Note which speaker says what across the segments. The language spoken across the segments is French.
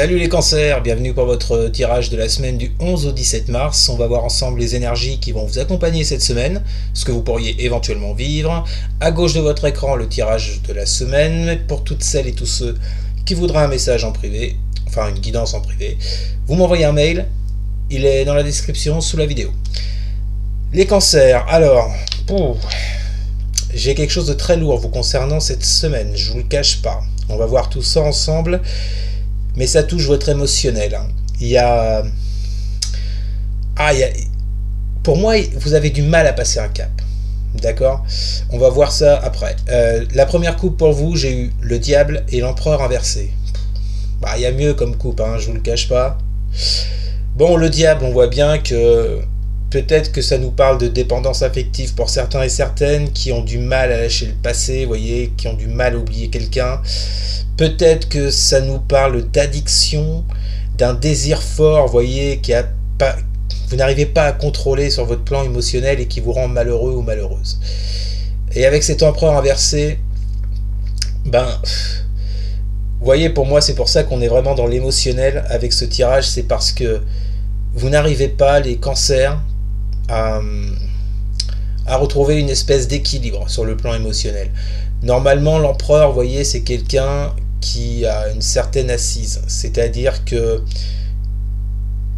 Speaker 1: Salut les cancers, bienvenue pour votre tirage de la semaine du 11 au 17 mars. On va voir ensemble les énergies qui vont vous accompagner cette semaine, ce que vous pourriez éventuellement vivre. À gauche de votre écran, le tirage de la semaine. Pour toutes celles et tous ceux qui voudraient un message en privé, enfin une guidance en privé, vous m'envoyez un mail, il est dans la description sous la vidéo. Les cancers, alors, j'ai quelque chose de très lourd vous concernant cette semaine, je vous le cache pas. On va voir tout ça ensemble. Mais ça touche votre émotionnel. Pour moi, vous avez du mal à passer un cap. D'accord ? On va voir ça après. La première coupe pour vous, j'ai eu le diable et l'empereur inversé. Il y a mieux comme coupe, je vous le cache pas. Bon, le diable, on voit bien que peut-être que ça nous parle de dépendance affective pour certains et certaines qui ont du mal à lâcher le passé, vous voyez, qui ont du mal à oublier quelqu'un. Peut-être que ça nous parle d'addiction, d'un désir fort, vous voyez, vous n'arrivez pas à contrôler sur votre plan émotionnel et qui vous rend malheureux ou malheureuse. Et avec cet empereur inversé, vous voyez, pour moi, c'est pour ça qu'on est vraiment dans l'émotionnel avec ce tirage, c'est parce que vous n'arrivez pas, les cancers, à retrouver une espèce d'équilibre sur le plan émotionnel. Normalement, l'empereur, vous voyez, c'est quelqu'un qui a une certaine assise, c'est-à-dire que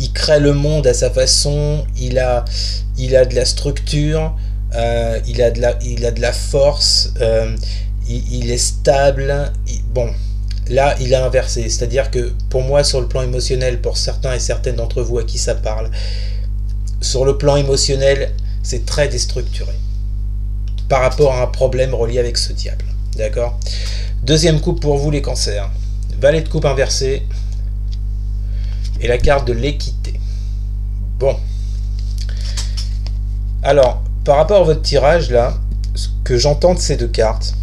Speaker 1: il crée le monde à sa façon, il a de la structure, il a de la force, il est stable. Bon, là, il a inversé, c'est-à-dire que pour moi, sur le plan émotionnel, pour certains et certaines d'entre vous à qui ça parle, sur le plan émotionnel, c'est très déstructuré par rapport à un problème relié avec ce diable. D'accord ? Deuxième coupe pour vous les cancers. Valet de coupe inversé et la carte de l'équité. Bon. Alors, par rapport à votre tirage là, ce que j'entends de ces deux cartes,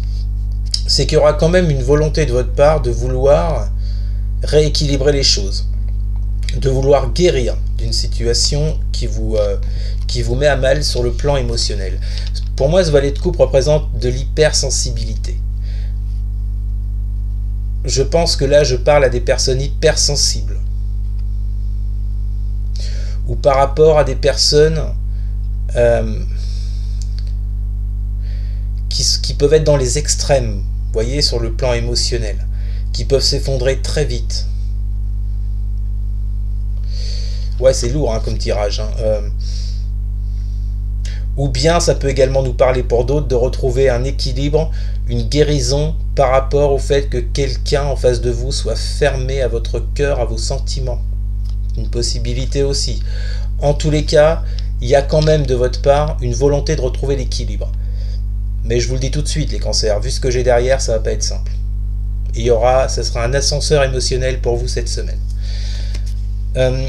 Speaker 1: c'est qu'il y aura quand même une volonté de votre part de vouloir rééquilibrer les choses, de vouloir guérir d'une situation qui vous met à mal sur le plan émotionnel. Pour moi, ce valet de coupe représente de l'hypersensibilité. Je pense que là, je parle à des personnes hypersensibles. Ou par rapport à des personnes qui peuvent être dans les extrêmes, vous voyez, sur le plan émotionnel, qui peuvent s'effondrer très vite. Ouais, c'est lourd comme tirage. Ou bien ça peut également nous parler pour d'autres de retrouver un équilibre, une guérison par rapport au fait que quelqu'un en face de vous soit fermé à votre cœur, à vos sentiments. Une possibilité aussi. En tous les cas, il y a quand même de votre part une volonté de retrouver l'équilibre. Mais je vous le dis tout de suite les cancers, vu ce que j'ai derrière, ça va pas être simple. Ça sera un ascenseur émotionnel pour vous cette semaine.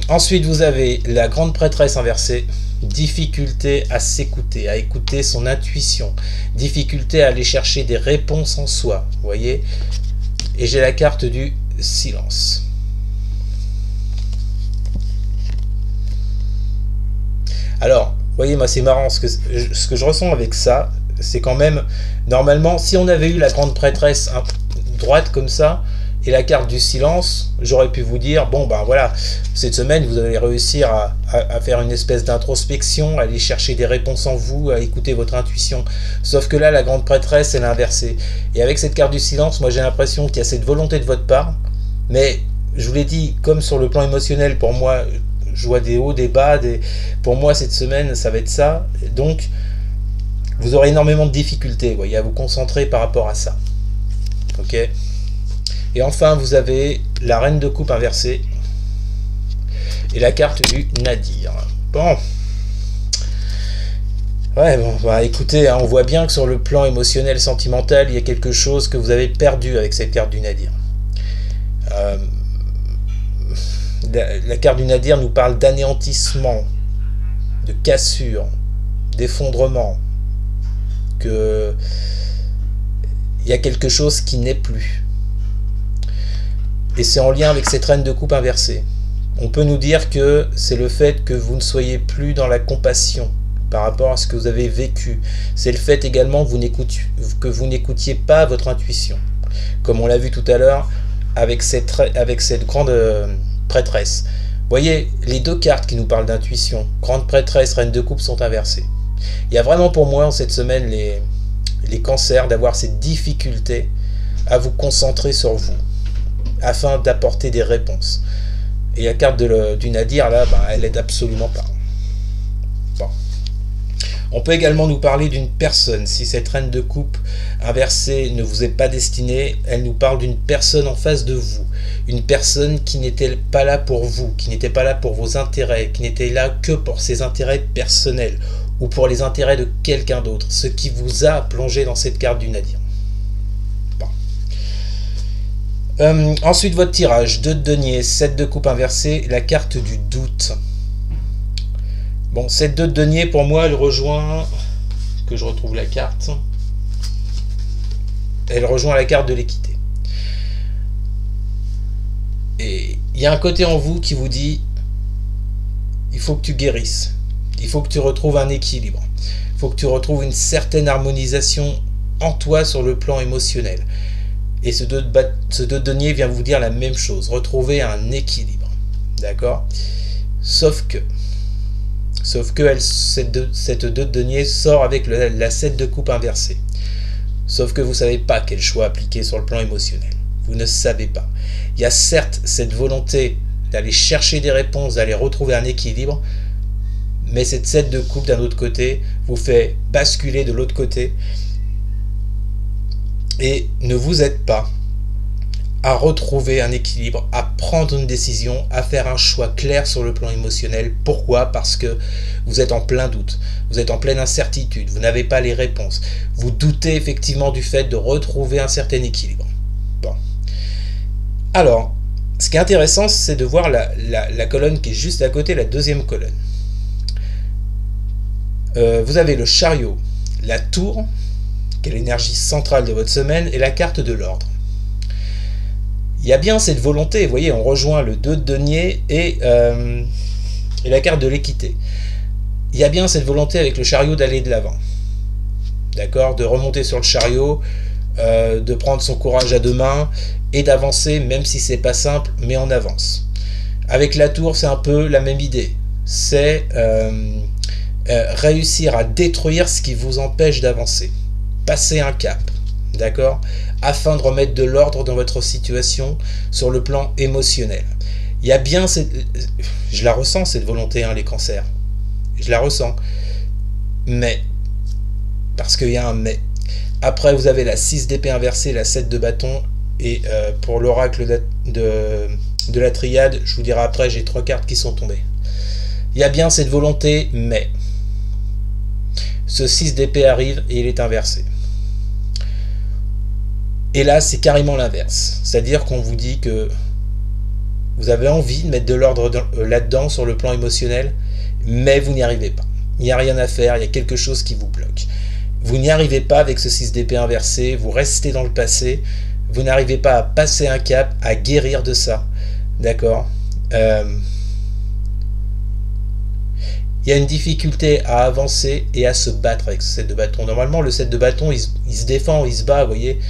Speaker 1: Ensuite, vous avez la grande prêtresse inversée. Difficulté à s'écouter, à écouter son intuition, difficulté à aller chercher des réponses en soi, vous voyez. Et j'ai la carte du silence. Alors, vous voyez, moi c'est marrant, ce que je ressens avec ça, c'est quand même, normalement, si on avait eu la grande prêtresse droite comme ça, et la carte du silence, j'aurais pu vous dire, bon voilà, cette semaine vous allez réussir à faire une espèce d'introspection, à aller chercher des réponses en vous, à écouter votre intuition. Sauf que là, la grande prêtresse, elle est inversée. Et avec cette carte du silence, moi j'ai l'impression qu'il y a cette volonté de votre part, mais je vous l'ai dit, comme sur le plan émotionnel, pour moi, je vois des hauts, des bas, pour moi cette semaine, ça va être ça. Donc, vous aurez énormément de difficultés, vous voyez, à vous concentrer par rapport à ça. Ok ? Et enfin, vous avez la reine de coupe inversée et la carte du nadir. Bon. Ouais, écoutez, on voit bien que sur le plan émotionnel, sentimental, il y a quelque chose que vous avez perdu avec cette carte du nadir. La carte du nadir nous parle d'anéantissement, de cassure, d'effondrement, que il y a quelque chose qui n'est plus. Et c'est en lien avec cette reine de coupe inversée. On peut nous dire que c'est le fait que vous ne soyez plus dans la compassion par rapport à ce que vous avez vécu. C'est le fait également que vous n'écoutiez pas votre intuition. Comme on l'a vu tout à l'heure, avec cette grande prêtresse. Vous voyez, les deux cartes qui nous parlent d'intuition, grande prêtresse, reine de coupe, sont inversées. Il y a vraiment pour moi en cette semaine les cancers d'avoir cette difficulté à vous concentrer sur vous, afin d'apporter des réponses. Et la carte du Nadir, là, elle aide absolument pas. Bon. On peut également nous parler d'une personne. Si cette reine de coupe inversée ne vous est pas destinée, elle nous parle d'une personne en face de vous. Une personne qui n'était pas là pour vous, qui n'était pas là pour vos intérêts, qui n'était là que pour ses intérêts personnels ou pour les intérêts de quelqu'un d'autre. Ce qui vous a plongé dans cette carte du Nadir. Ensuite, votre tirage, 2 de denier, 7 de coupe inversée, la carte du doute. Bon, cette 2 de denier, pour moi, elle rejoint, que je retrouve la carte, elle rejoint la carte de l'équité. Et il y a un côté en vous qui vous dit, il faut que tu guérisses, il faut que tu retrouves un équilibre, il faut que tu retrouves une certaine harmonisation en toi sur le plan émotionnel. Et ce 2 de denier vient vous dire la même chose, retrouver un équilibre. D'accord ? Sauf que cette 2 de denier sort avec la 7 de coupe inversée. Sauf que vous ne savez pas quel choix appliquer sur le plan émotionnel. Vous ne savez pas. Il y a certes cette volonté d'aller chercher des réponses, d'aller retrouver un équilibre, mais cette 7 de coupe d'un autre côté vous fait basculer de l'autre côté. Et ne vous aide pas à retrouver un équilibre, à prendre une décision, à faire un choix clair sur le plan émotionnel. Pourquoi ? Parce que vous êtes en plein doute, vous êtes en pleine incertitude, vous n'avez pas les réponses. Vous doutez effectivement du fait de retrouver un certain équilibre. Bon. Alors, ce qui est intéressant, c'est de voir la colonne qui est juste à côté, la deuxième colonne. Vous avez le chariot, la tour, qui est l'énergie centrale de votre semaine, et la carte de l'ordre. Il y a bien cette volonté, vous voyez, on rejoint le 2 de denier et la carte de l'équité. Il y a bien cette volonté avec le chariot d'aller de l'avant. D'accord ? De remonter sur le chariot, de prendre son courage à 2 mains et d'avancer, même si c'est pas simple, mais on avance. Avec la tour, c'est un peu la même idée. C'est réussir à détruire ce qui vous empêche d'avancer. Passer un cap, d'accord, afin de remettre de l'ordre dans votre situation sur le plan émotionnel. Il y a bien je la ressens cette volonté, les cancers, je la ressens, mais, parce qu'il y a un mais. Après vous avez la 6 d'épée inversée, la 7 de bâton, et pour l'oracle de la triade, je vous dirai après, j'ai 3 cartes qui sont tombées. Il y a bien cette volonté, mais ce 6 d'épée arrive et il est inversé. Et là, c'est carrément l'inverse. C'est-à-dire qu'on vous dit que vous avez envie de mettre de l'ordre là-dedans sur le plan émotionnel, mais vous n'y arrivez pas. Il n'y a rien à faire, il y a quelque chose qui vous bloque. Vous n'y arrivez pas avec ce 6 d'épée inversé, vous restez dans le passé, vous n'arrivez pas à passer un cap, à guérir de ça. D'accord ? Il y a une difficulté à avancer et à se battre avec ce 7 de bâton. Normalement, le 7 de bâton, il se défend, il se bat, vous voyez.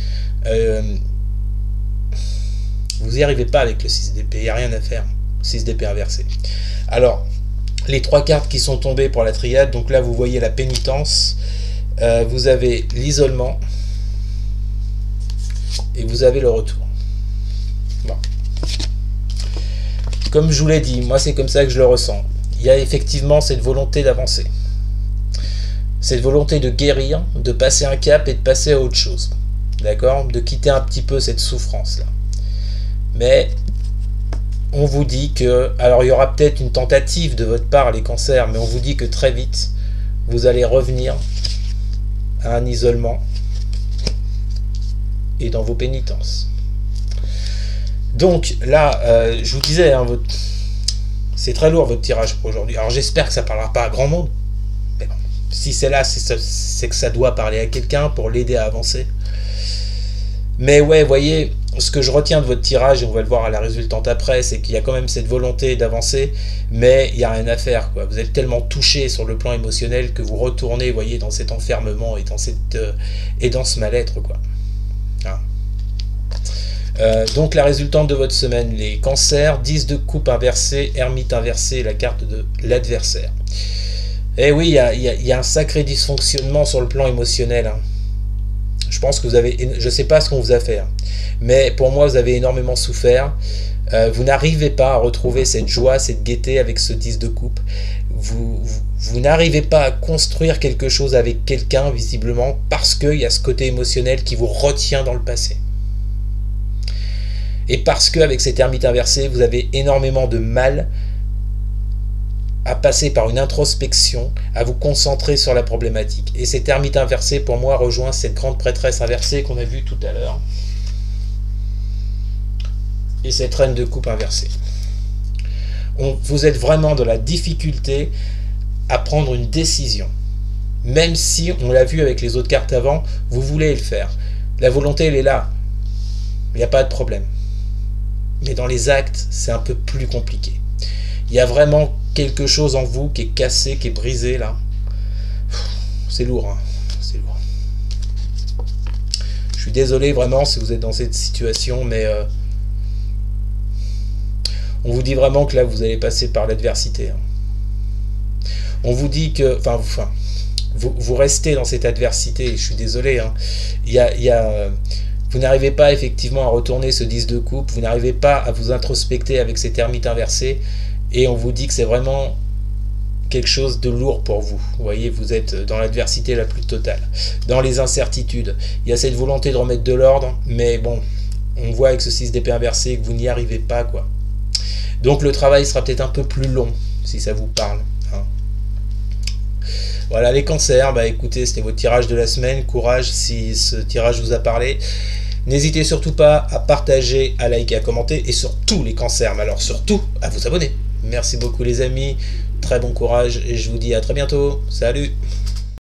Speaker 1: Vous n'y arrivez pas avec le 6 d'épée, il n'y a rien à faire. 6 d'épée inversé. Alors, les 3 cartes qui sont tombées pour la triade, donc là vous voyez la pénitence, vous avez l'isolement, et vous avez le retour. Bon. Comme je vous l'ai dit, moi c'est comme ça que je le ressens. Il y a effectivement cette volonté d'avancer. Cette volonté de guérir, de passer un cap et de passer à autre chose. D'accord ? De quitter un petit peu cette souffrance-là. Mais on vous dit que... Alors il y aura peut-être une tentative de votre part, les cancers, mais on vous dit que très vite, vous allez revenir à un isolement et dans vos pénitences. Donc là, je vous disais, c'est très lourd votre tirage pour aujourd'hui. Alors j'espère que ça ne parlera pas à grand monde. Mais bon, si c'est là, c'est que ça doit parler à quelqu'un pour l'aider à avancer. Mais ouais, vous voyez, ce que je retiens de votre tirage, et on va le voir à la résultante après, c'est qu'il y a quand même cette volonté d'avancer, mais il n'y a rien à faire, quoi. Vous êtes tellement touché sur le plan émotionnel que vous retournez, vous voyez, dans cet enfermement et dans ce mal-être, quoi. Hein. Donc la résultante de votre semaine, les cancers, 10 de coupe inversé, ermite inversé, la carte de l'adversaire. Eh oui, il y a un sacré dysfonctionnement sur le plan émotionnel. Hein. Je pense que vous avez... Je ne sais pas ce qu'on vous a fait, hein, mais pour moi, vous avez énormément souffert. Vous n'arrivez pas à retrouver cette joie, cette gaieté avec ce 10 de coupe. Vous n'arrivez pas à construire quelque chose avec quelqu'un, visiblement, parce qu'il y a ce côté émotionnel qui vous retient dans le passé. Et parce qu'avec cette ermite inversée, vous avez énormément de mal à passer par une introspection, à vous concentrer sur la problématique. Et cette ermite inversée, pour moi, rejoint cette grande prêtresse inversée qu'on a vue tout à l'heure. Et cette reine de coupe inversée. Vous êtes vraiment dans la difficulté à prendre une décision. Même si, on l'a vu avec les autres cartes avant, vous voulez le faire. La volonté, elle est là. Il n'y a pas de problème. Mais dans les actes, c'est un peu plus compliqué. Il y a vraiment quelque chose en vous qui est cassé, qui est brisé là. C'est lourd, hein. C'est lourd. Je suis désolé vraiment si vous êtes dans cette situation, mais on vous dit vraiment que là vous allez passer par l'adversité. Hein. On vous dit que, vous restez dans cette adversité. Je suis désolé. Hein. Vous n'arrivez pas effectivement à retourner ce 10 de coupe. Vous n'arrivez pas à vous introspecter avec cette ermite inversée. Et on vous dit que c'est vraiment quelque chose de lourd pour vous. Vous voyez, vous êtes dans l'adversité la plus totale. Dans les incertitudes. Il y a cette volonté de remettre de l'ordre. Mais bon, on voit avec ce 6 d'épée inversé que vous n'y arrivez pas, quoi. Donc le travail sera peut-être un peu plus long, si ça vous parle. Hein. Voilà, les cancers, bah écoutez, c'était votre tirage de la semaine. Courage si ce tirage vous a parlé. N'hésitez surtout pas à partager, à liker, à commenter. Et sur tous les cancers, mais alors surtout à vous abonner. Merci beaucoup les amis. Très bon courage et je vous dis à très bientôt. Salut!